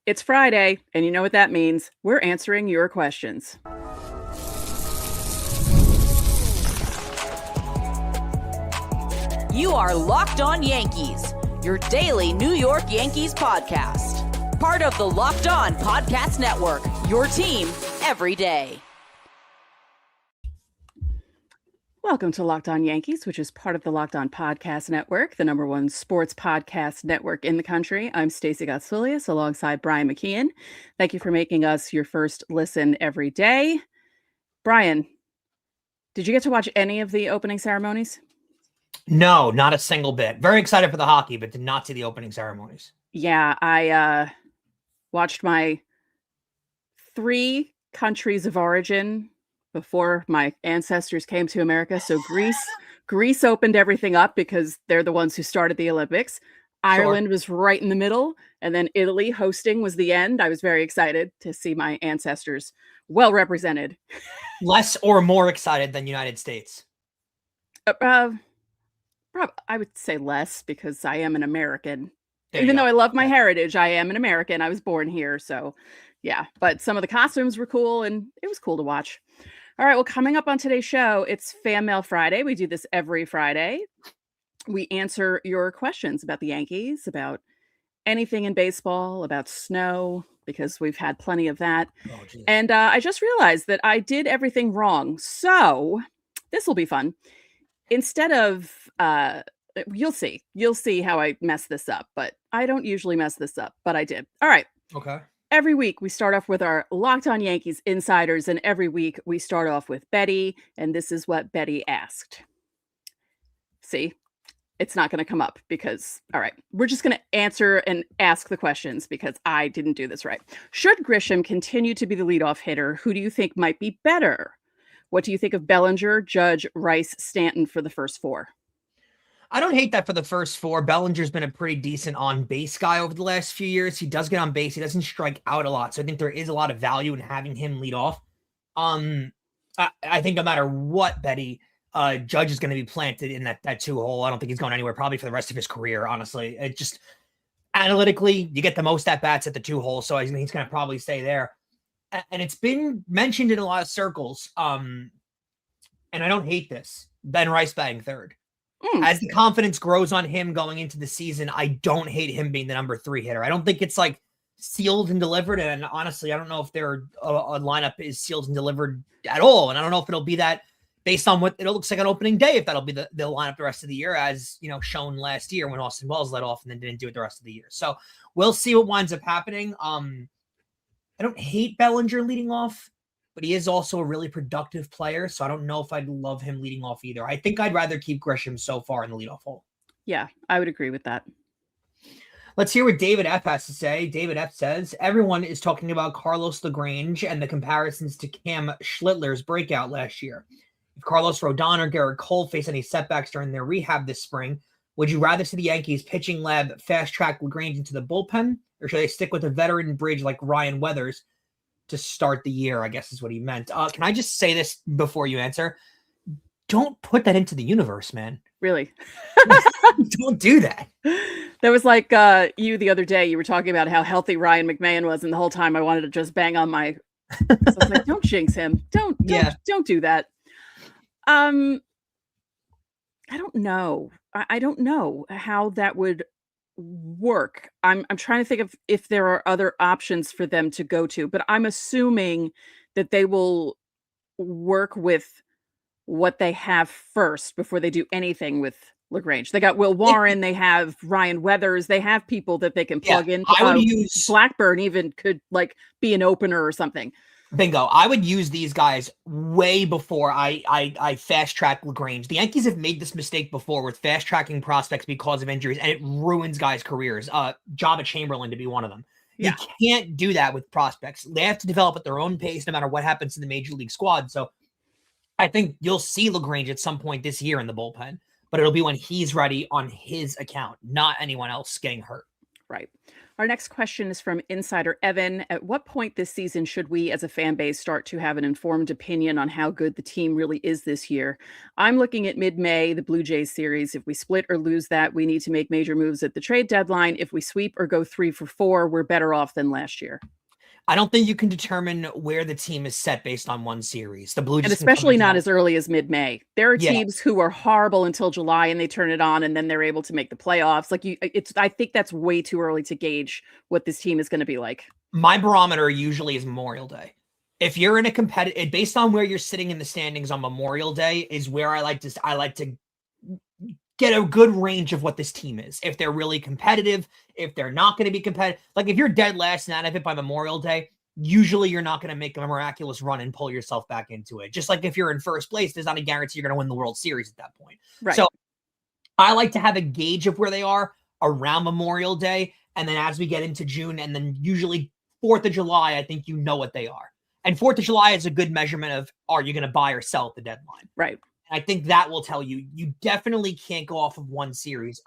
It's Friday, and you know what that means. We're answering your questions. You are Locked On Yankees, your daily New York Yankees podcast. Part of the Locked On Podcast Network, your team every day. Welcome to Locked On Yankees, which is part of the Locked On Podcast Network, the number one sports podcast network in the country. I'm Stacey Gotsulias alongside Brian McKeon. Thank you for making us your first listen every day. Brian, did you get to watch any of the opening ceremonies? No, not a single bit. Very excited for the hockey, but did not see the opening ceremonies. Yeah, I watched my 3 countries of origin before my ancestors came to America. So Greece opened everything up because they're the ones who started the Olympics. Ireland was right in the middle, and then Italy hosting was the end. I was very excited to see my ancestors well represented. Less or more excited than United States? I would say less because I am an American. Even though I love my heritage, I am an American. I was born here, so yeah. But some of the costumes were cool, and it was cool to watch. All right, well, coming up on today's show, it's Fanmail Friday. We do this every Friday. We answer your questions about the Yankees, about anything in baseball, about snow, because we've had plenty of that. Oh, and I just realized that I did everything wrong. So this will be fun. Instead of, you'll see how I mess this up, but I don't usually mess this up, but I did. All right. Okay. Every week we start off with our Locked On Yankees insiders, and every week we start off with Betty, and this is what Betty asked. See, it's not going to come up because, all right, we're just going to answer and ask the questions because I didn't do this right. Should Grisham continue to be the leadoff hitter? Who do you think might be better? What do you think of Bellinger, Judge, Rice, Stanton for the first 4? I don't hate that for the first 4. Bellinger's been a pretty decent on-base guy over the last few years. He does get on base. He doesn't strike out a lot. So I think there is a lot of value in having him lead off. I think no matter what, Betty, Judge is going to be planted in that 2 hole. I don't think he's going anywhere probably for the rest of his career, honestly. It just analytically, you get the most at-bats at the 2 hole. So he's going to probably stay there. And it's been mentioned in a lot of circles. And I don't hate this. Ben Rice batting 3rd. As the confidence grows on him going into the season, I don't hate him being the number 3 hitter. I don't think it's like sealed and delivered. And honestly, I don't know if their a lineup is sealed and delivered at all. And I don't know if it'll be that based on what it looks like on opening day, if that'll be the lineup the rest of the year, as shown last year when Austin Wells led off and then didn't do it the rest of the year. So we'll see what winds up happening. I don't hate Bellinger leading off, but he is also a really productive player, so I don't know if I'd love him leading off either. I think I'd rather keep Grisham so far in the leadoff hole. Yeah, I would agree with that. Let's hear what David F. has to say. David F. says, everyone is talking about Carlos LaGrange and the comparisons to Cam Schlittler's breakout last year. If Carlos Rodon or Garrett Cole face any setbacks during their rehab this spring, would you rather see the Yankees pitching lab fast-track LaGrange into the bullpen, or should they stick with a veteran bridge like Ryan Weathers to start the year, I guess is what he meant. Can I just say this before you answer? Don't put that into the universe, man. Really? Don't do that. There was like you the other day, you were talking about how healthy Ryan McMahon was, and the whole time I wanted to just bang on my... So I was like, don't jinx him. Don't do that. I don't know. I don't know how that would work. I'm trying to think of if there are other options for them to go to, but I'm assuming that they will work with what they have first before they do anything with LaGrange. They got Will Warren, they have Ryan Weathers, they have people that they can plug in. I would use Blackburn even could like be an opener or something. Bingo. I would use these guys way before I fast track LaGrange. The Yankees have made this mistake before with fast tracking prospects because of injuries, and it ruins guys' careers. Jabba Chamberlain to be one of them. Yeah. You can't do that with prospects. They have to develop at their own pace no matter what happens to the major league squad. So I think you'll see LaGrange at some point this year in the bullpen, but it'll be when he's ready on his account, not anyone else getting hurt. Right. Our next question is from Insider Evan. At what point this season should we as a fan base start to have an informed opinion on how good the team really is this year? I'm looking at mid-May, the Blue Jays series. If we split or lose that, we need to make major moves at the trade deadline. If we sweep or go 3-for-4, we're better off than last year. I don't think you can determine where the team is set based on one series. The Blue Jays, and especially not as early as mid-May. There are teams who are horrible until July and they turn it on and then they're able to make the playoffs. I think that's way too early to gauge what this team is going to be like. My barometer usually is Memorial Day. If you're in a competitive, based on where you're sitting in the standings on Memorial Day, is where I like to get a good range of what this team is. If they're really competitive, if they're not going to be competitive. Like if you're dead last and out of it by Memorial Day, usually you're not going to make a miraculous run and pull yourself back into it. Just like if you're in first place, there's not a guarantee you're going to win the World Series at that point. Right. So I like to have a gauge of where they are around Memorial Day. And then as we get into June and then usually 4th of July, I think you know what they are. And 4th of July is a good measurement of, are you going to buy or sell at the deadline? Right. I think that will tell you. You definitely can't go off of one series.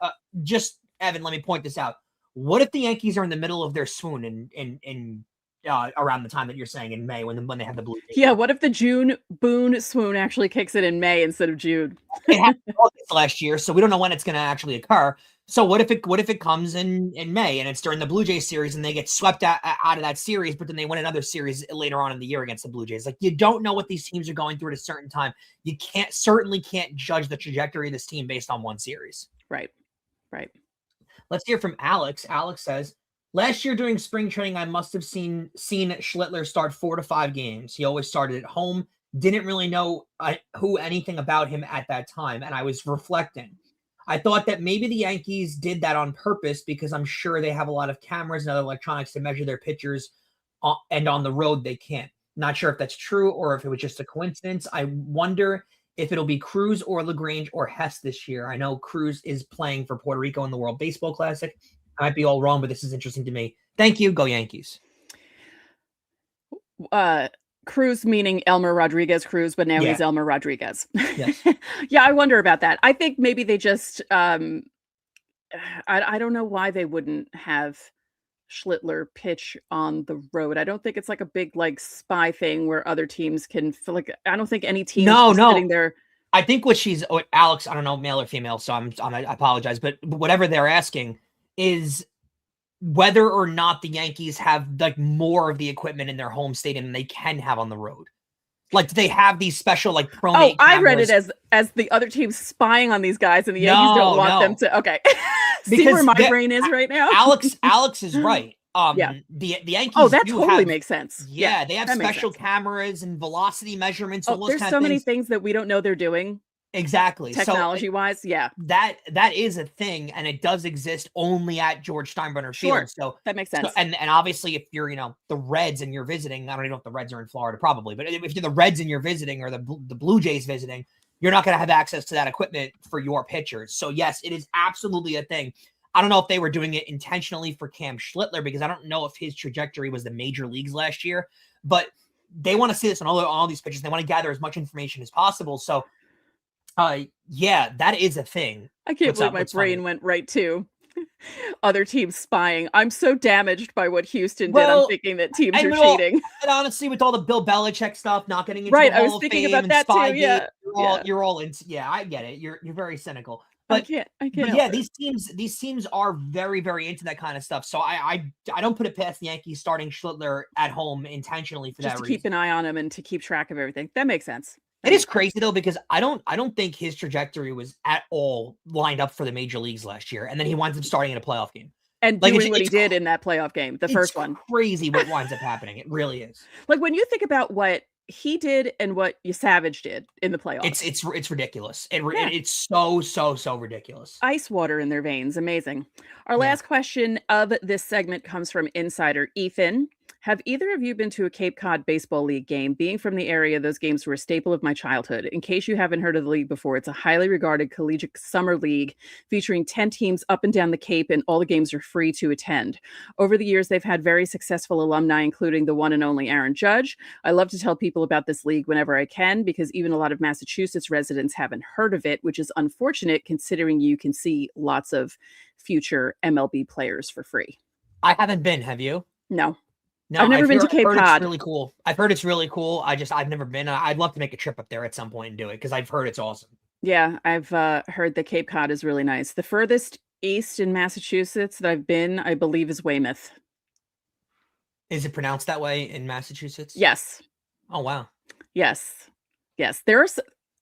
Evan, let me point this out. What if the Yankees are in the middle of their swoon in around the time that you're saying in May when they have the Blue Jays? Yeah, what if the June Boone swoon actually kicks it in May instead of June? It happened last year, so we don't know when it's going to actually occur. So what if it comes in May and it's during the Blue Jays series and they get swept out of that series, but then they win another series later on in the year against the Blue Jays? Like, you don't know what these teams are going through at a certain time. You certainly can't judge the trajectory of this team based on one series. Right. Let's hear from Alex. Alex says, last year during spring training, I must have seen Schlittler start 4 to 5 games. He always started at home. Didn't really know anything about him at that time. And I was reflecting. I thought that maybe the Yankees did that on purpose because I'm sure they have a lot of cameras and other electronics to measure their pitchers, and on the road they can't. Not sure if that's true or if it was just a coincidence. I wonder if it'll be Cruz or LaGrange or Hess this year. I know Cruz is playing for Puerto Rico in the World Baseball Classic. I might be all wrong, but this is interesting to me. Thank you. Go Yankees. Cruz meaning Elmer Rodriguez Cruz, but now he's Elmer Rodriguez. Yes. Yeah, I wonder about that. I think maybe they just I don't know why they wouldn't have Schlittler pitch on the road. I don't think it's like a big spy thing where other teams can feel like, I don't think any team is sitting there. I think what Alex, I don't know, male or female, so I apologize, but whatever they're asking is whether or not the Yankees have more of the equipment in their home stadium than they can have on the road. Like, do they have these special pronate cameras? I read it as the other team spying on these guys and the Yankees don't want them to. Okay. See where my brain is right now? Alex is right. The Yankees. Oh, that totally makes sense. Yeah, they have special cameras and velocity measurements. There's so many things that we don't know they're doing. Exactly. Technology-wise, yeah. That is a thing, and it does exist only at George Steinbrenner Field. So that makes sense. And obviously, if you're the Reds and you're visiting, I don't even know if the Reds are in Florida, probably, but if you're the Reds and you're visiting, or the Blue Jays visiting, you're not going to have access to that equipment for your pitchers. So yes, it is absolutely a thing. I don't know if they were doing it intentionally for Cam Schlittler, because I don't know if his trajectory was the major leagues last year, but they want to see this on all these pitchers. They want to gather as much information as possible. So yeah, that is a thing. I can't believe my brain went right to other teams spying. I'm so damaged by what Houston did. I'm thinking that teams are cheating. And honestly, with all the Bill Belichick stuff, not getting into the Hall I was thinking of about that too. Yeah, you're all into. Yeah, I get it. You're very cynical. But I can't. But yeah, these teams are very, very into that kind of stuff. So I don't put it past the Yankees starting Schlittler at home intentionally for just that to reason. Keep an eye on him and to keep track of everything. That makes sense. It is crazy though, because I don't think his trajectory was at all lined up for the major leagues last year, and then he winds up starting in a playoff game and doing what he did in that playoff game, the first one. Crazy what winds up happening. It really is. Like when you think about what he did and what Savage did in the playoffs, it's ridiculous. It's so ridiculous. Ice water in their veins, amazing. Our last question of this segment comes from Insider Ethan. Have either of you been to a Cape Cod Baseball League game? Being from the area, those games were a staple of my childhood. In case you haven't heard of the league before, it's a highly regarded collegiate summer league featuring 10 teams up and down the Cape, and all the games are free to attend. Over the years, they've had very successful alumni, including the one and only Aaron Judge. I love to tell people about this league whenever I can, because even a lot of Massachusetts residents haven't heard of it, which is unfortunate considering you can see lots of future MLB players for free. I haven't been. Have you? No. No, I've never been to Cape Cod. It's really cool. I've heard it's really cool. I've never been. I'd love to make a trip up there at some point and do it because I've heard it's awesome. Yeah, I've heard that Cape Cod is really nice. The furthest east in Massachusetts that I've been, I believe, is Weymouth. Is it pronounced that way in Massachusetts? Yes. Oh, wow. Yes.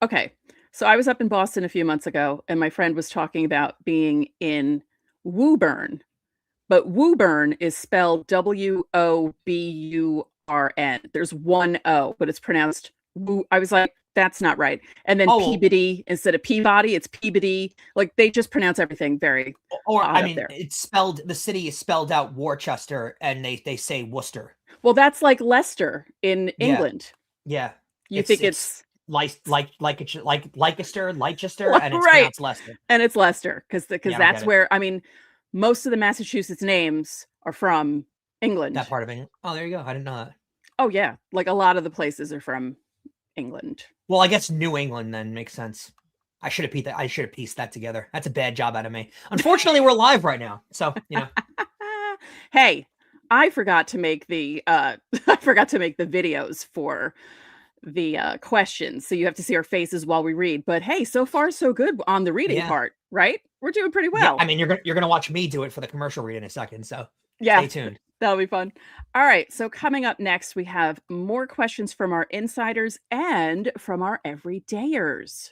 Okay. So I was up in Boston a few months ago, and my friend was talking about being in Woburn. But Woburn is spelled Woburn. There's one O, but it's pronounced Woo. I was like, that's not right. And then Peabody instead of Peabody, it's Peabody. Like they just pronounce everything very. Or I mean, it's spelled. The city is spelled out Worcester, and they say Worcester. Well, that's like Leicester in England. Yeah. You think it's Leicester, and it's right. pronounced Leicester. And it's Leicester because that's where, I mean, most of the Massachusetts names are from England. That part of England. Oh, there you go. I didn't know that. Oh, yeah. Like a lot of the places are from England. Well, I guess New England then makes sense. I should have pieced that together. That's a bad job out of me. Unfortunately, we're live right now. So, Hey, I forgot to make the videos for the questions. So you have to see our faces while we read. But hey, so far so good on the reading part, right? We're doing pretty well. Yeah, I mean, you're going to watch me do it for the commercial read in a second. So stay tuned. That'll be fun. All right. So coming up next, we have more questions from our insiders and from our everydayers.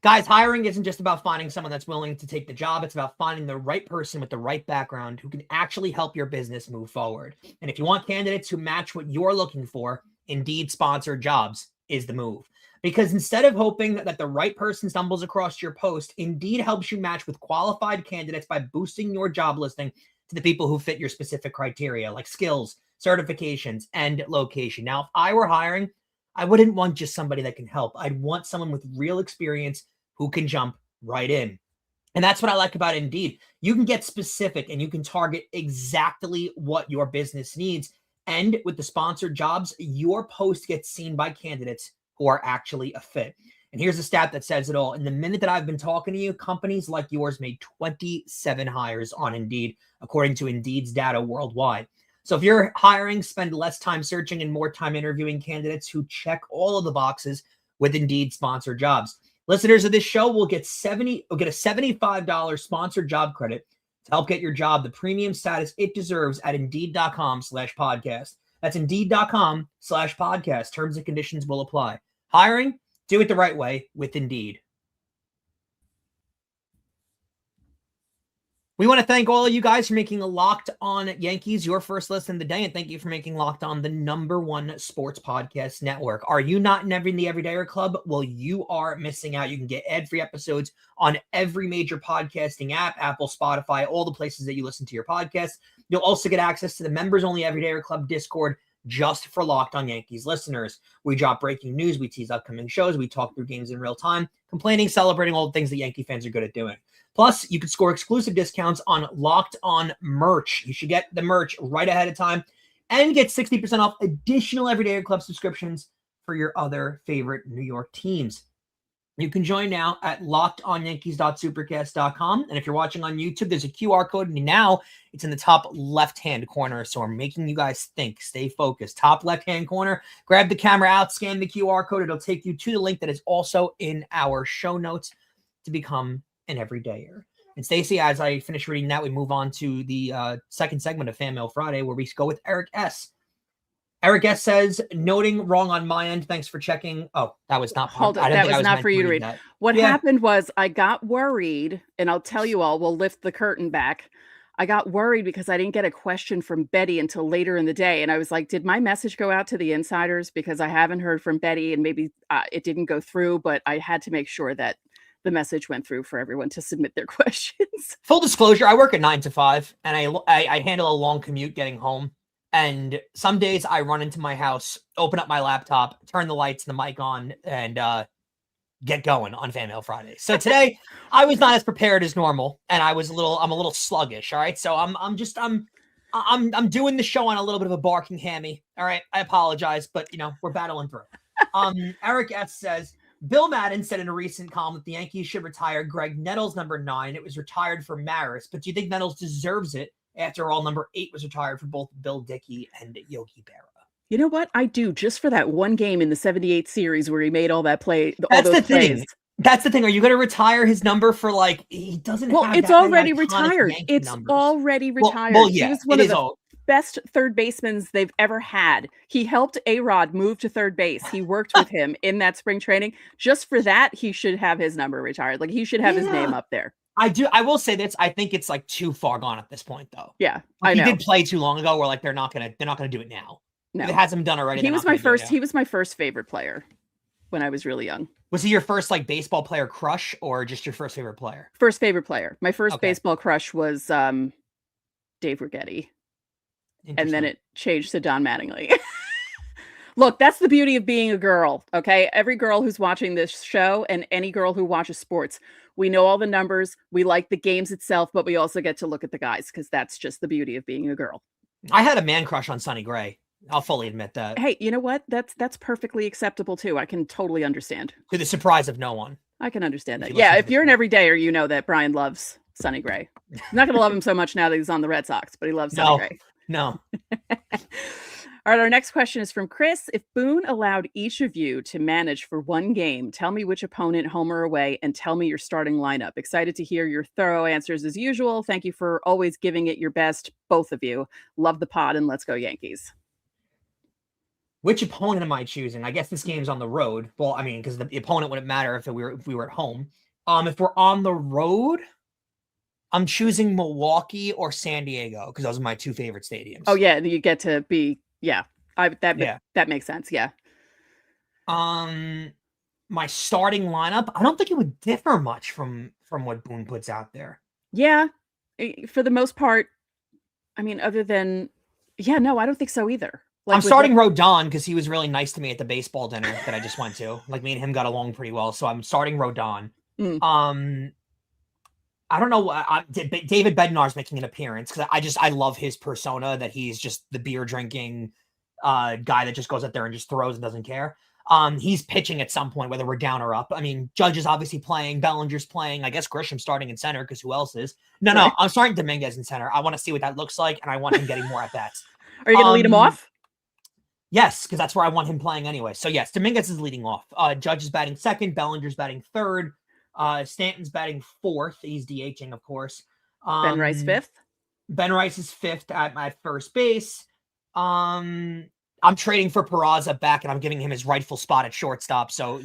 Guys, hiring isn't just about finding someone that's willing to take the job. It's about finding the right person with the right background who can actually help your business move forward. And if you want candidates who match what you're looking for, Indeed Sponsored Jobs is the move. Because instead of hoping that the right person stumbles across your post, Indeed helps you match with qualified candidates by boosting your job listing to the people who fit your specific criteria, like skills, certifications, and location. Now, if I were hiring, I wouldn't want just somebody that can help. I'd want someone with real experience who can jump right in. And that's what I like about Indeed. You can get specific and you can target exactly what your business needs. And with the sponsored jobs, your post gets seen by candidates who are actually a fit. And here's a stat that says it all. In the minute that I've been talking to you, companies like yours made 27 hires on Indeed, according to Indeed's data worldwide. So if you're hiring, spend less time searching and more time interviewing candidates who check all of the boxes with Indeed Sponsored Jobs. Listeners of this show will get a $75 sponsored job credit to help get your job the premium status it deserves at Indeed.com/podcast. That's Indeed.com/podcast. Terms and conditions will apply. Hiring, do it the right way with Indeed. We want to thank all of you guys for making Locked On Yankees your first listen of the day, and thank you for making Locked On the #1 sports podcast network. Are you not in the Everydayer Club? Well, you are missing out. You can get ad-free episodes on every major podcasting app, Apple, Spotify, all the places that you listen to your podcasts. You'll also get access to the members-only Everydayer Club Discord just for Locked On Yankees listeners. We drop breaking news, we tease upcoming shows, we talk through games in real time, complaining, celebrating all the things that Yankee fans are good at doing. Plus, you can score exclusive discounts on Locked On merch. You should get the merch right ahead of time and get 60% off additional Everydayer Club subscriptions for your other favorite New York teams. You can join now at lockedonyankees.supercast.com. And if you're watching on YouTube, there's a QR code. And now it's in the top left-hand corner. So I'm making you guys think. Stay focused. Top left-hand corner. Grab the camera out, scan the QR code. It'll take you to the link that is also in our show notes to become an everydayer. And Stacey, as I finish reading that, we move on to the second segment of Fanmail Friday, where we go with Eric S. Eric S says, noting wrong on my end. Thanks for checking. Oh, that was not. Hold on. That was not for you to read. What happened was I got worried, and I'll tell you all, we'll lift the curtain back. I got worried because I didn't get a question from Betty until later in the day. And I was like, did my message go out to the insiders? Because I haven't heard from Betty, and maybe it didn't go through, but I had to make sure that the message went through for everyone to submit their questions. Full disclosure, I work at 9 to 5, and I handle a long commute getting home. And some days I run into my house, open up my laptop, turn the lights and the mic on, and get going on Fanmail Friday. So today I was not as prepared as normal, and I'm a little sluggish. All right, so I'm doing the show on a little bit of a barking hammy. All right, I apologize, but we're battling through. Eric S says, Bill Madden said in a recent column that the Yankees should retire Greg Nettles number 9. It was retired for Maris, but do you think Nettles deserves it? After all, number 8 was retired for both Bill Dickey and Yogi Berra. You know what? I do, just for that one game in the 78 series where he made all that play. That's the thing. That's the thing. Are you going to retire his number for he doesn't have it's already retired. It's already retired. Well, yeah, he was one of the best third basemen they've ever had. He helped A-Rod move to third base. He worked with him in that spring training. Just for that, he should have his number retired. Like, he should have his name up there. I will say this. I think it's too far gone at this point, though. Yeah, I know. He did play too long ago. Where they're not gonna do it now. No, if it hasn't been done already. He was my first favorite player when I was really young. Was he your first baseball player crush, or just your first favorite player? First favorite player. My first baseball crush was Dave Righetti, and then it changed to Don Mattingly. Look, that's the beauty of being a girl, okay? Every girl who's watching this show and any girl who watches sports, we know all the numbers, we like the games itself, but we also get to look at the guys because that's just the beauty of being a girl. I had a man crush on Sonny Gray. I'll fully admit that. Hey, you know what? That's perfectly acceptable too. I can totally understand. To the surprise of no one. I can understand that. Yeah, if you're an everydayer, you know that Brian loves Sonny Gray. He's not going to love him so much now that he's on the Red Sox, but he loves Sonny Gray. No. All right, our next question is from Chris. If Boone allowed each of you to manage for one game, tell me which opponent, home or away, and tell me your starting lineup. Excited to hear your thorough answers as usual. Thank you for always giving it your best, both of you. Love the pod, and let's go Yankees. Which opponent am I choosing? I guess this game's on the road. Well, I mean, because the opponent wouldn't matter if we were at home. If we're on the road, I'm choosing Milwaukee or San Diego because those are my two favorite stadiums. Oh yeah, you get to be that makes sense. Yeah. My starting lineup, I don't think it would differ much from what Boone puts out there. Yeah, for the most part. I mean, other than I don't think so either. I'm starting Rodon because he was really nice to me at the baseball dinner that I just went to. Me and him got along pretty well, so I'm starting Rodon. I don't know. David Bednar's making an appearance because I love his persona that he's just the beer drinking guy that just goes out there and just throws and doesn't care. He's pitching at some point, whether we're down or up. I mean, Judge is obviously playing. Bellinger's playing. I guess Grisham starting in center because who else is? No, I'm starting Dominguez in center. I want to see what that looks like, and I want him getting more at bats. Are you going to lead him off? Yes, because that's where I want him playing anyway. So yes, Dominguez is leading off. Judge is batting second. Bellinger's batting third. Stanton's batting fourth. He's DHing, of course. Ben Rice fifth. Ben Rice is fifth at my first base. I'm trading for Peraza back, and I'm giving him his rightful spot at shortstop. So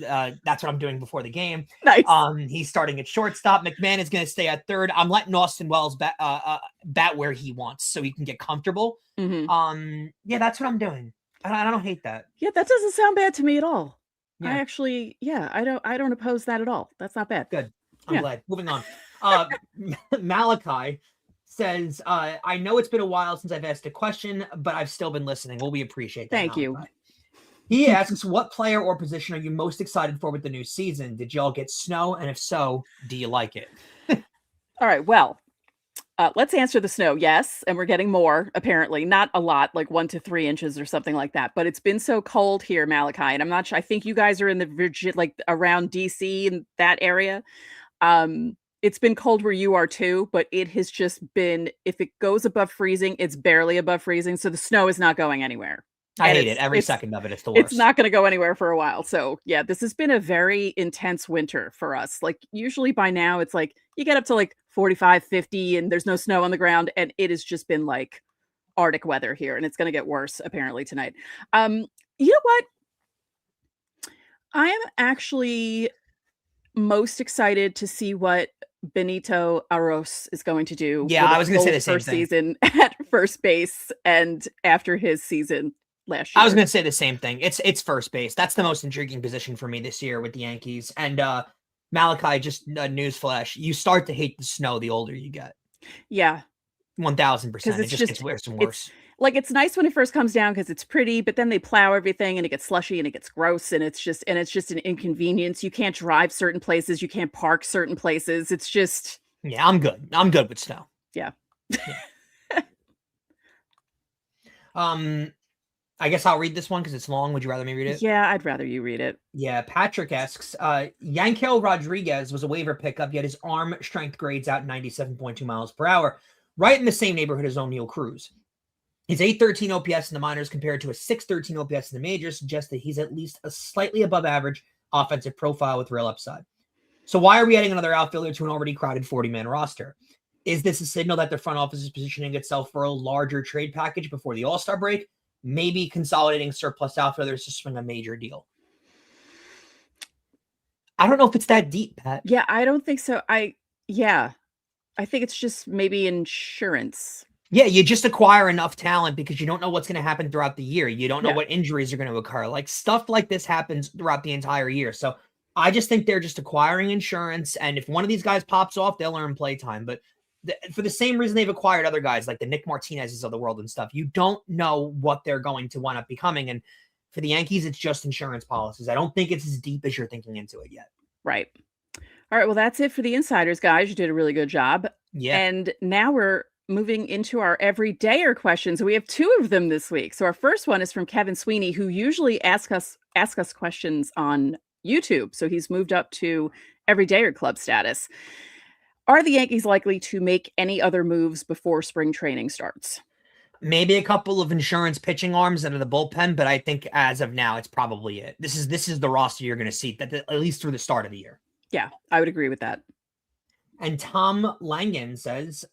that's what I'm doing before the game. Nice. He's starting at shortstop. McMahon is going to stay at third. I'm letting Austin Wells bat where he wants, so he can get comfortable. Mm-hmm. That's what I'm doing. I don't hate that. Yeah, that doesn't sound bad to me at all. Yeah. I actually, I don't oppose that at all. That's not bad. Good. I'm glad. Moving on. Malachi says, I know it's been a while since I've asked a question, but I've still been listening. Well, we appreciate that. Thank you. He asks, what player or position are you most excited for with the new season? Did y'all get snow? And if so, do you like it? All right. Well, let's answer the snow. Yes. And we're getting more, apparently. Not a lot, like 1 to 3 inches or something like that. But it's been so cold here, Malachi. And I'm not sure. I think you guys are in the Virginia, around DC and that area. It's been cold where you are too, but it has just been, if it goes above freezing, it's barely above freezing. So the snow is not going anywhere. I hate it. Every second of it. It's the worst. It's not going to go anywhere for a while. So yeah, this has been a very intense winter for us. Usually by now it's you get up to 45, 50 and there's no snow on the ground. And it has just been Arctic weather here, and it's going to get worse apparently tonight. You know what? I am actually most excited to see what Benito Aros is going to do. Yeah, I was going to say the same first thing. Season at first base and after his season last year. I was going to say the same thing. It's first base. That's the most intriguing position for me this year with the Yankees. And Malachi, just a newsflash. You start to hate the snow the older you get. Yeah. 1000%. It just gets worse and worse. It's nice when it first comes down because it's pretty, but then they plow everything and it gets slushy and it gets gross and it's just an inconvenience. You can't drive certain places. You can't park certain places. It's just. Yeah, I'm good. I'm good with snow. Yeah. I guess I'll read this one because it's long. Would you rather me read it? Yeah, I'd rather you read it. Yeah, Patrick asks, Yankel Rodriguez was a waiver pickup, yet his arm strength grades out 97.2 miles per hour, right in the same neighborhood as O'Neal Cruz. His 813 OPS in the minors compared to a 613 OPS in the majors suggests that he's at least a slightly above average offensive profile with real upside. So why are we adding another outfielder to an already crowded 40-man roster? Is this a signal that the front office is positioning itself for a larger trade package before the All-Star break? Maybe consolidating surplus outfielders to swing a major deal. I don't know if it's that deep, Pat. Yeah, I don't think so. I think it's just maybe insurance. Yeah, you just acquire enough talent because you don't know what's going to happen throughout the year. You don't know what injuries are going to occur. Like stuff like this happens throughout the entire year. So I just think they're just acquiring insurance. And if one of these guys pops off, they'll earn playtime. But for the same reason they've acquired other guys like the Nick Martinez's of the world and stuff, you don't know what they're going to wind up becoming. And for the Yankees, it's just insurance policies. I don't think it's as deep as you're thinking into it yet. Right. All right. Well, that's it for the insiders, guys. You did a really good job. Yeah. And now we're moving into our everydayer questions. We have 2 of them this week. So our first one is from Kevin Sweeney, who usually asks us questions on YouTube. So he's moved up to everydayer club status. Are the Yankees likely to make any other moves before spring training starts? Maybe a couple of insurance pitching arms out of the bullpen, but I think as of now, it's probably it. This is the roster you're going to see that at least through the start of the year. Yeah, I would agree with that. And Tom Langen says,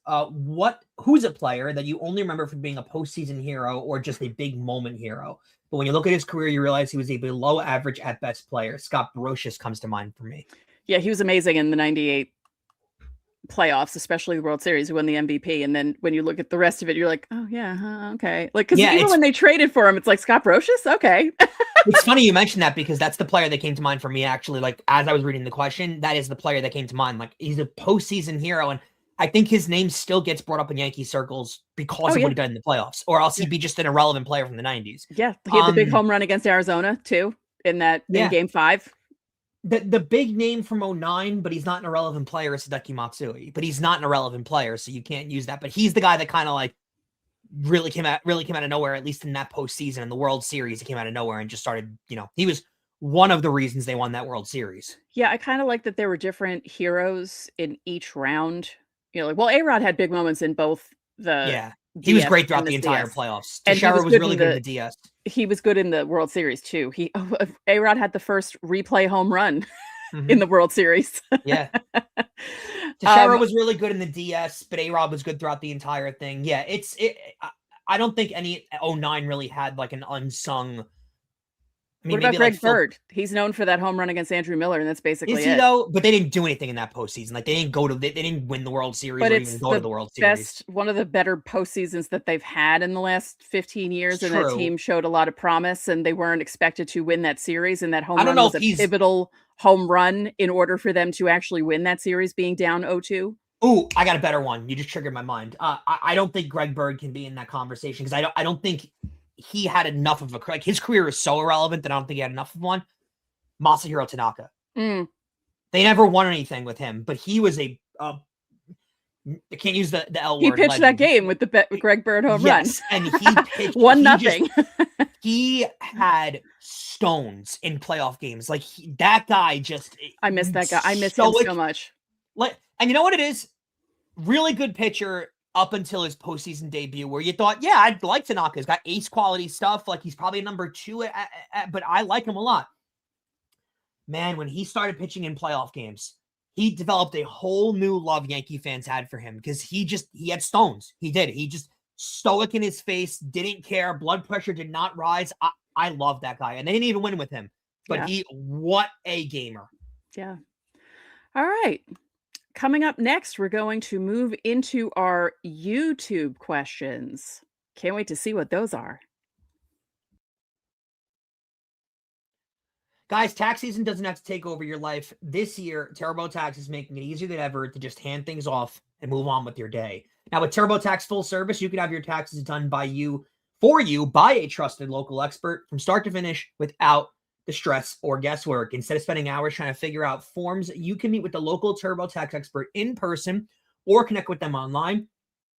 who's a player that you only remember from being a postseason hero or just a big moment hero? But when you look at his career, you realize he was a below average at best player. Scott Brocious comes to mind for me. Yeah, he was amazing in the 98 playoffs, especially the World Series. He won the MVP. And then when you look at the rest of it, you're like, oh yeah, okay. Like, because even when they traded for him, it's like Scott Brocious. Okay. It's funny you mentioned that because that's the player that came to mind for me. Actually, like as I was reading the question, that is the player that came to mind. Like he's a postseason hero. And I think his name still gets brought up in Yankee circles because of what he did in the playoffs, or else he'd be just an irrelevant player from the 90s. Yeah. He had the big home run against Arizona too in game 5. The big name from 09, but he's not an irrelevant player, is Hideki Matsui. But he's not an irrelevant player, so you can't use that. But he's the guy that kind of like really came out of nowhere, at least in that postseason. In the World Series, he came out of nowhere and just started, he was one of the reasons they won that World Series. Yeah, I kind of like that there were different heroes in each round. A-Rod had big moments in both the he was great throughout the entire playoffs. Teixeira was really good in the DS. He was good in the World Series too. A-Rod had the first replay home run in the World Series. Yeah. Teixeira was really good in the DS, but A-Rod was good throughout the entire thing. Yeah, I don't think any 09 really had like an unsung. What about Greg Bird? He's known for that home run against Andrew Miller, and that's basically it. Is he though? But they didn't do anything in that postseason. Like they didn't win the World Series or even go to the World Series. One of the better postseasons that they've had in the last 15 years, and that team showed a lot of promise, and they weren't expected to win that series. And that home run was a pivotal home run in order for them to actually win that series, being down 0-2. Ooh, I got a better one. You just triggered my mind. I don't think Greg Bird can be in that conversation because I don't think he had enough of his career is so irrelevant that I don't think he had enough of one. Masahiro Tanaka. They never won anything with him, but he was I can't use the L word. He pitched that game with the Greg Bird home run. And he pitched 1-0. He had stones in playoff games. Like that guy just. I miss that guy. I miss him so much. And you know what it is? Really good pitcher up until his postseason debut, where you thought, yeah, I'd like Tanaka. He's got ace quality stuff. Like he's probably number 2, but I like him a lot. Man, when he started pitching in playoff games, he developed a whole new love Yankee fans had for him because he had stones. He did. He just stoic in his face, didn't care. Blood pressure did not rise. I love that guy. And they didn't even win with him, but what a gamer. Yeah. All right. Coming up next, we're going to move into our YouTube questions. Can't wait to see what those are. Guys, tax season doesn't have to take over your life. This year, TurboTax is making it easier than ever to just hand things off and move on with your day. Now, with TurboTax full service, you can have your taxes done by you, for you, by a trusted local expert from start to finish without the stress or guesswork. Instead of spending hours trying to figure out forms, you can meet with the local TurboTax expert in person or connect with them online,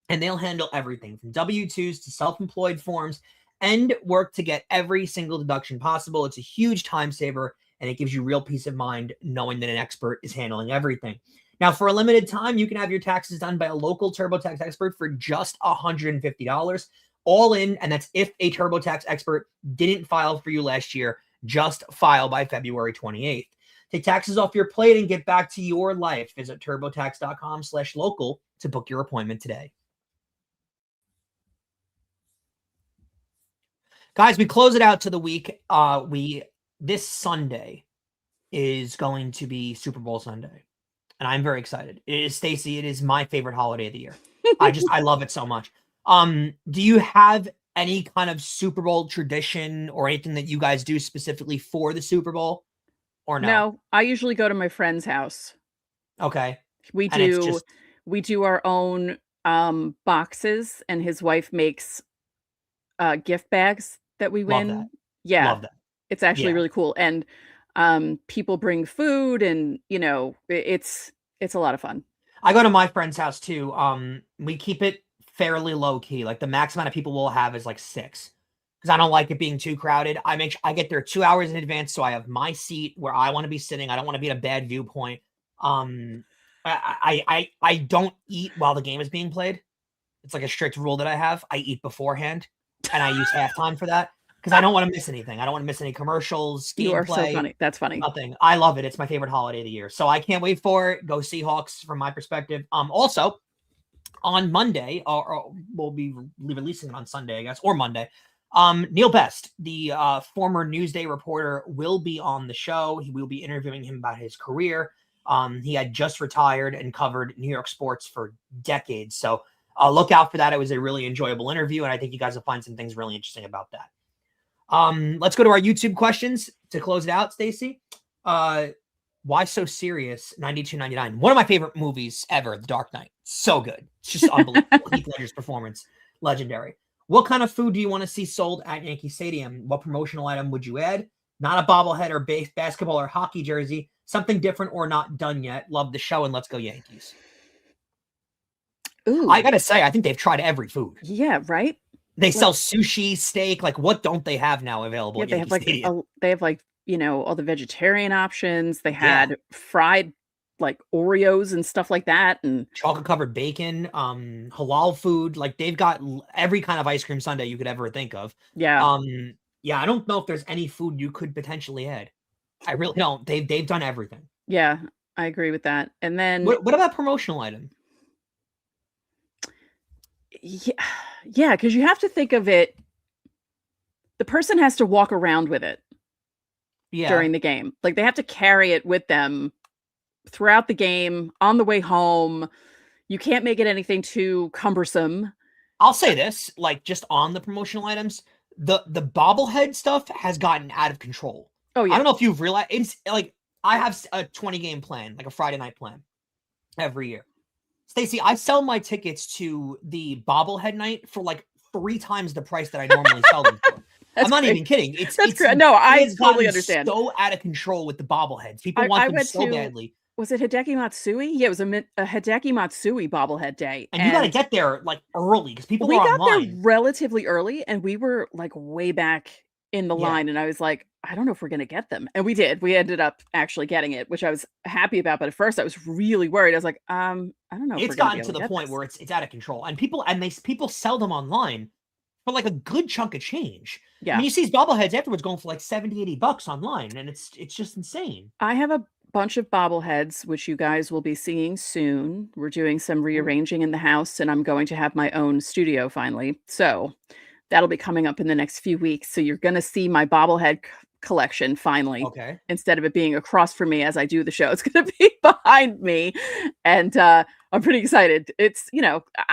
and they'll handle everything from W-2s to self-employed forms and work to get every single deduction possible. It's a huge time saver, and it gives you real peace of mind knowing that an expert is handling everything. Now, for a limited time, you can have your taxes done by a local TurboTax expert for just $150, all in, and that's if a TurboTax expert didn't file for you last year. Just file by February 28th. Take taxes off your plate and get back to your life. Visit turbotax.com/local to book your appointment today. Guys, we close it out to the week. This Sunday is going to be Super Bowl Sunday, and I'm very excited. It is, Stacey. It is my favorite holiday of the year. I love it so much. Do you have any kind of Super Bowl tradition or anything that you guys do specifically for the Super Bowl, or no? No, I usually go to my friend's house. Okay. We do our own boxes, and his wife makes gift bags that we win. Love that. Yeah. Love that. It's actually really cool. And people bring food, and it's a lot of fun. I go to my friend's house too. We keep it fairly low key. Like the max amount of people we'll have is like 6, because I don't like it being too crowded. I get there 2 hours in advance, so I have my seat where I want to be sitting. I don't want to be in a bad viewpoint. I don't eat while the game is being played. It's like a strict rule that I have. I eat beforehand, and I use halftime for that because I don't want to miss anything. I don't want to miss any commercials. You are so funny. That's funny. Nothing. I love it. It's my favorite holiday of the year. So I can't wait for it. Go Seahawks from my perspective. Also, on Monday, or we'll be releasing it on Sunday, I guess, or Monday. Neil Best, the former Newsday reporter, will be on the show. He will be interviewing him about his career. He had just retired and covered New York sports for decades. So look out for that. It was a really enjoyable interview, and I think you guys will find some things really interesting about that. Let's go to our YouTube questions to close it out, Stacey. Why So Serious? 92.99. One of my favorite movies ever, The Dark Knight. So good. It's just unbelievable. Heath Ledger's performance, legendary. What kind of food do you want to see sold at Yankee Stadium? What promotional item would you add? Not a bobblehead or basketball or hockey jersey. Something different or not done yet. Love the show, and let's go Yankees. Ooh. I gotta say, I think they've tried every food. Yeah, right? They sell sushi, steak. Like, what don't they have now available? Yeah, at Yankee Stadium? they have all the vegetarian options. They had fried like Oreos and stuff like that, and chocolate covered bacon, halal food. Like, they've got every kind of ice cream sundae you could ever think of. Yeah. I don't know if there's any food you could potentially add. I really don't. They've done everything. Yeah, I agree with that. And then what about promotional item? Yeah, because you have to think of it. The person has to walk around with it during the game. Like, they have to carry it with them throughout the game, on the way home. You can't make it anything too cumbersome. I'll say this, like, just on the promotional items, the bobblehead stuff has gotten out of control. Oh, yeah. I don't know if you've realized. It's like, I have a 20-game plan, like a Friday night plan every year. Stacey, I sell my tickets to the bobblehead night for like 3 times the price that I normally sell them for. I'm not even kidding. It's great. No, I totally understand. So out of control with the bobbleheads. People want them so badly. Was it Hideki Matsui? Yeah, it was a Hideki Matsui bobblehead day. And you got to get there like early because people we are got online. there relatively early, and we were like way back in the line. And I was like, I don't know if we're going to get them. And we did. We ended up actually getting it, which I was happy about. But at first I was really worried. I was like, I don't know. It's gotten to the point where it's out of control, and people sell them online for like a good chunk of change. Yeah. I mean, you see these bobbleheads afterwards going for like $70, $80 online, and it's just insane. I have a bunch of bobbleheads, which you guys will be seeing soon. We're doing some rearranging in the house, and I'm going to have my own studio finally. So that'll be coming up in the next few weeks. So you're going to see my bobblehead collection finally. Okay. Instead of it being across from me as I do the show, it's going to be behind me. And I'm pretty excited. It's,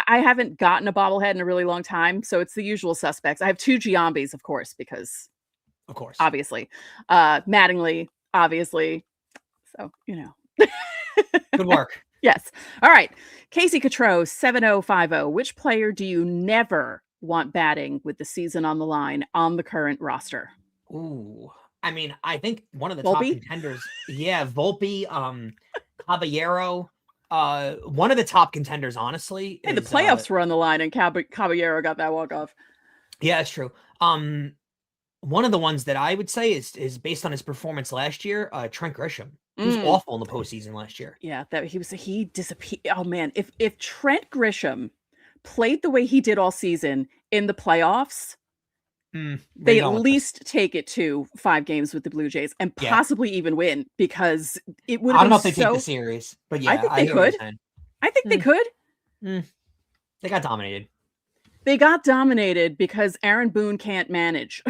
I haven't gotten a bobblehead in a really long time. So it's the usual suspects. I have 2 Giambis, of course, because Of course. Obviously. Mattingly, obviously. So, Good work. Yes. All right. Casey Cotreau, 7050. Which player do you never want batting with the season on the line on the current roster? Ooh. I mean, I think one of the Volpe? top contenders. Yeah, Volpe, Caballero. One of the top contenders, honestly. Hey, the playoffs were on the line and Caballero got that walk-off. Yeah, it's true. One of the ones that I would say is based on his performance last year, Trent Grisham. He was awful in the postseason last year. Yeah, he disappeared. Oh man, if Trent Grisham played the way he did all season in the playoffs, they at least take it to 5 games with the Blue Jays and possibly even win, because it would have been. I don't know if they take the series, but yeah, I think they could. I think they could. They got dominated. They got dominated because Aaron Boone can't manage.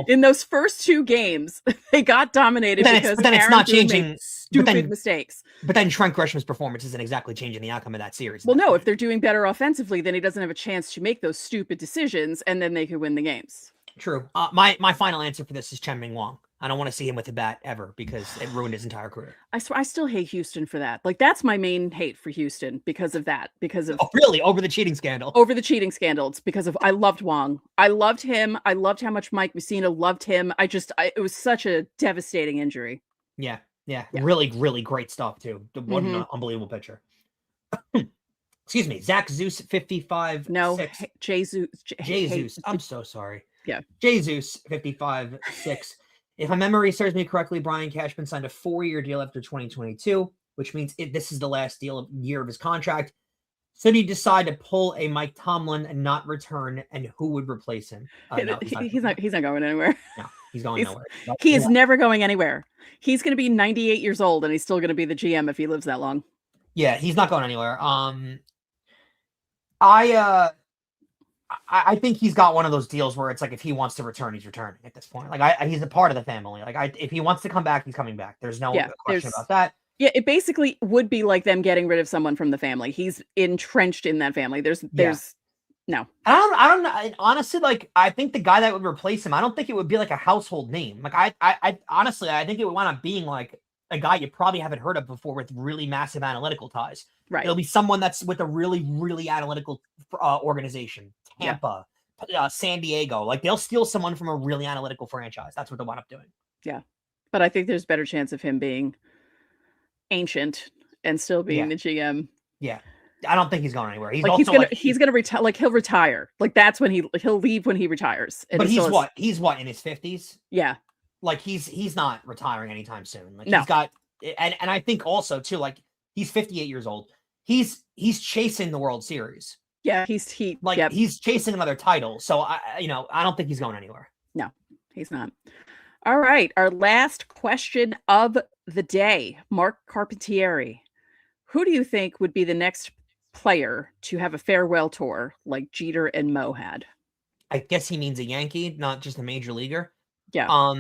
In those first 2 games, they got dominated because Aaron Boone changing made stupid mistakes. But then Trent Grisham's performance isn't exactly changing the outcome of that series. Well, no, if they're doing better offensively, then he doesn't have a chance to make those stupid decisions, and then they could win the games. True. My final answer for this is Chen Ming Wang. I don't want to see him with a bat ever because it ruined his entire career. I still hate Houston for that. Like, that's my main hate for Houston because of that. Really? Over the cheating scandal? Over the cheating scandal. It's because of, I loved Wang. I loved him. I loved how much Mike Mussina loved him. It was such a devastating injury. Yeah. Really, really great stuff too. What an unbelievable pitcher. Excuse me. Zach Zeus 55. No, Jesus. Jesus. I'm so sorry. Yeah. Jesus 55-6. If my memory serves me correctly, Brian Cashman signed a 4-year deal after 2022, which means this is the last year of his contract. So did he decide to pull a Mike Tomlin and not return, and who would replace him? No, he's not going anywhere. No, he's going nowhere. He is never going anywhere. He's going to be 98 years old, and he's still going to be the GM if he lives that long. Yeah, he's not going anywhere. I think he's got one of those deals where it's like if he wants to return, he's returning at this point. Like he's a part of the family. Like if he wants to come back, he's coming back. There's no question about that. Yeah, it basically would be like them getting rid of someone from the family. He's entrenched in that family. There's no. I don't know. Honestly, like I think the guy that would replace him, I don't think it would be like a household name. Like I honestly, I think it would wind up being like a guy you probably haven't heard of before with really massive analytical ties. Right. It'll be someone that's with a really, really analytical organization. Tampa, San Diego. Like they'll steal someone from a really analytical franchise. That's what they'll wind up doing. Yeah. But I think there's a better chance of him being ancient and still being the GM. Yeah. I don't think he's going anywhere. He's gonna retire. Like he'll retire. Like that's when he'll leave when he retires. And but he's what in his 50s? Yeah. Like he's not retiring anytime soon. Like no. He's got and I think also too, like he's 58 years old. He's chasing the World Series. Yeah, he's chasing another title. So I don't think he's going anywhere. No, he's not. All right, our last question of the day, Mark Carpentieri. Who do you think would be the next player to have a farewell tour like Jeter and Mo had? I guess he means a Yankee, not just a major leaguer. Yeah.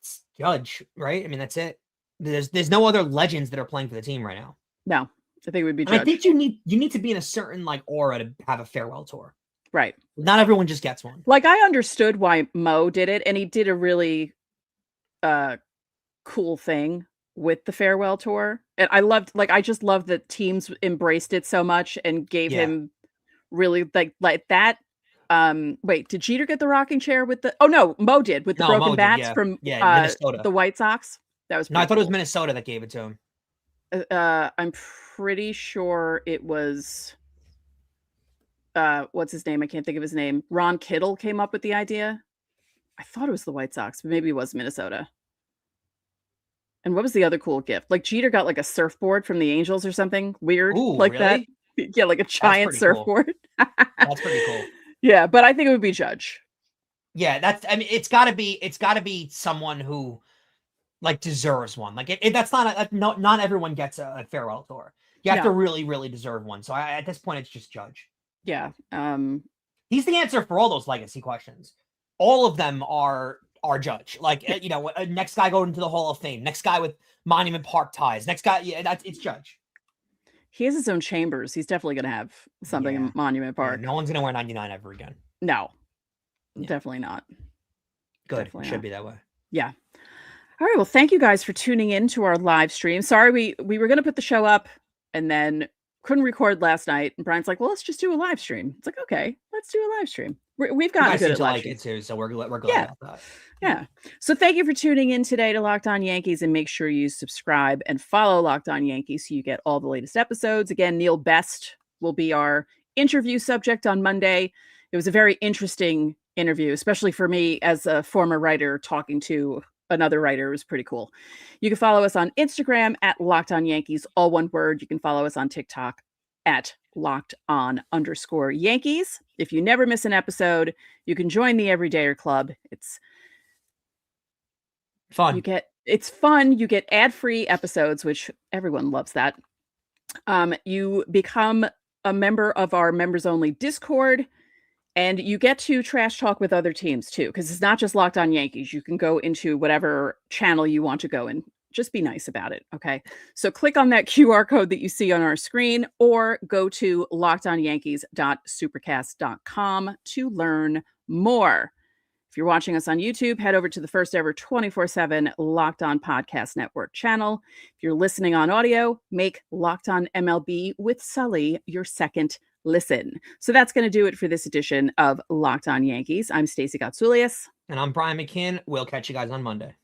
It's Judge, right? I mean, that's it. There's no other legends that are playing for the team right now. No. I think it would be Judge. I think you need to be in a certain like aura to have a farewell tour. Right. Not everyone just gets one. Like I understood why Mo did it, and he did a really cool thing with the farewell tour. And I just loved that teams embraced it so much and gave him really like that. Wait, did Jeter get the rocking chair with the Mo did with the broken bats from Minnesota. The White Sox? That was I thought it was Minnesota that gave it to him. I'm pretty sure it was what's his name? I can't think of his name. Ron Kittle came up with the idea. I thought it was the White Sox, but maybe it was Minnesota. And what was the other cool gift? Like Jeter got like a surfboard from the Angels or something weird like really? that. Yeah, like a giant surfboard. Cool. That's pretty cool. Yeah, but I think it would be Judge. Yeah, it's gotta be someone who like deserves one. Like that's not everyone gets a farewell tour. You have to really, really deserve one. So at this point, it's just Judge. Yeah. He's the answer for all those legacy questions. All of them are Judge. Like, next guy going into the Hall of Fame, next guy with Monument Park ties, next guy. Yeah, it's Judge. He has his own chambers. He's definitely going to have something in Monument Park. Yeah, no one's going to wear 99 ever again. No, definitely not. Good. It should be that way. Yeah. All right. Well, thank you guys for tuning in to our live stream. Sorry, we were going to put the show up and then couldn't record last night. And Brian's like, well, let's just do a live stream. It's like, okay, let's do a live stream. We've gotten good at live stream. It too, so we're glad about that. Yeah. So thank you for tuning in today to Locked On Yankees, and make sure you subscribe and follow Locked On Yankees so you get all the latest episodes. Again, Neil Best will be our interview subject on Monday. It was a very interesting interview, especially for me as a former writer talking to another writer. It was pretty cool. You can follow us on Instagram at Locked On Yankees, all one word. You can follow us on TikTok at LockedOn_Yankees. If you never miss an episode, you can join the Everydayer Club. It's fun. It's fun. You get ad-free episodes, which everyone loves that. You become a member of our members only Discord, and you get to trash talk with other teams too, because it's not just Locked On Yankees. You can go into whatever channel you want to go and just be nice about it. Okay. So click on that QR code that you see on our screen, or go to lockedonyankees.supercast.com to learn more. If you're watching us on YouTube, head over to the first ever 24/7 Locked On Podcast Network channel. If you're listening on audio, make Locked On MLB with Sully your second listen. So that's going to do it for this edition of Locked On Yankees. I'm Stacey Gotsulias. And I'm Brian McKeon. We'll catch you guys on Monday.